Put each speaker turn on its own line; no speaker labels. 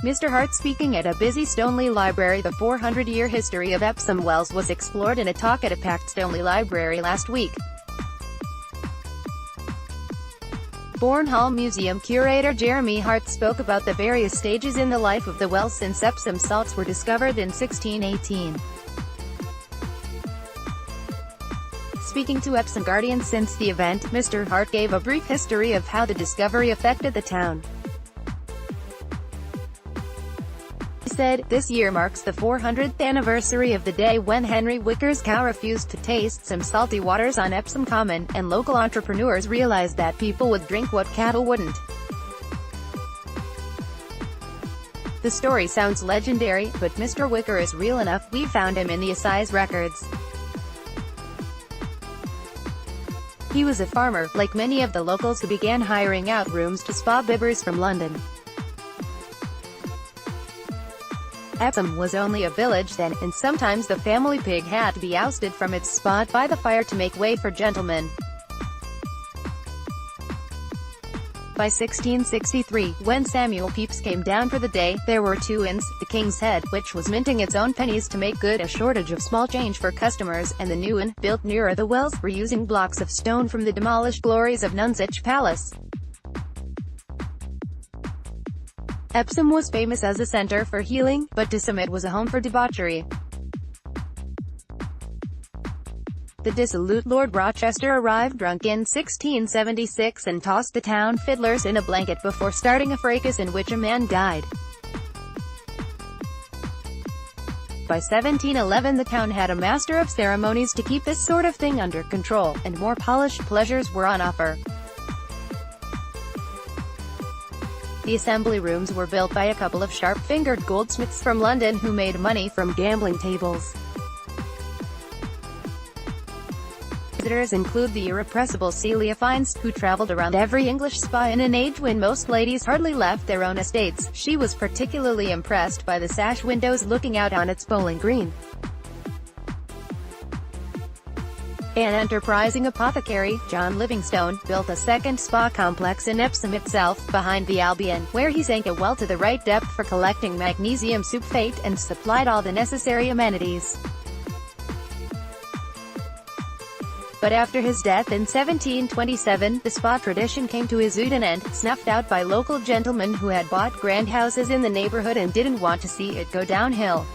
Mr. Harte speaking at a busy Stoneleigh Library. The 400-year history of Epsom Wells was explored in a talk at a packed Stoneleigh Library last week. Bourne Hall Museum curator Jeremy Harte spoke about the various stages in the life of the wells since Epsom salts were discovered in 1618. Speaking to Epsom Guardian since the event, Mr. Harte gave a brief history of how the discovery affected the town. He said, "This year marks the 400th anniversary of the day when Henry Wicker's cow refused to taste some salty waters on Epsom Common, and local entrepreneurs realized that people would drink what cattle wouldn't." The story sounds legendary, but Mr. Wicker is real enough. We found him in the assize records. He was a farmer, like many of the locals who began hiring out rooms to spa bibbers from London. Epsom was only a village then, and sometimes the family pig had to be ousted from its spot by the fire to make way for gentlemen. By 1663, when Samuel Pepys came down for the day, there were two inns, the King's Head, which was minting its own pennies to make good a shortage of small change for customers, and the new inn, built nearer the wells, reusing blocks of stone from the demolished glories of Nonsuch Palace. Epsom was famous as a centre for healing, but to some it was a home for debauchery. The dissolute Lord Rochester arrived drunk in 1676 and tossed the town fiddlers in a blanket before starting a fracas in which a man died. By 1711 the town had a master of ceremonies to keep this sort of thing under control, and more polished pleasures were on offer. The assembly rooms were built by a couple of sharp-fingered goldsmiths from London who made money from gambling tables. Visitors include the irrepressible Celia Fiennes, who travelled around every English spa in an age when most ladies hardly left their own estates. She was particularly impressed by the sash windows looking out on its bowling green. An enterprising apothecary, John Livingstone, built a second spa complex in Epsom itself, behind the Albion, where he sank a well to the right depth for collecting magnesium sulfate, and supplied all the necessary amenities. But after his death in 1727, the spa tradition came to a sudden end, snuffed out by local gentlemen who had bought grand houses in the neighborhood and didn't want to see it go downhill.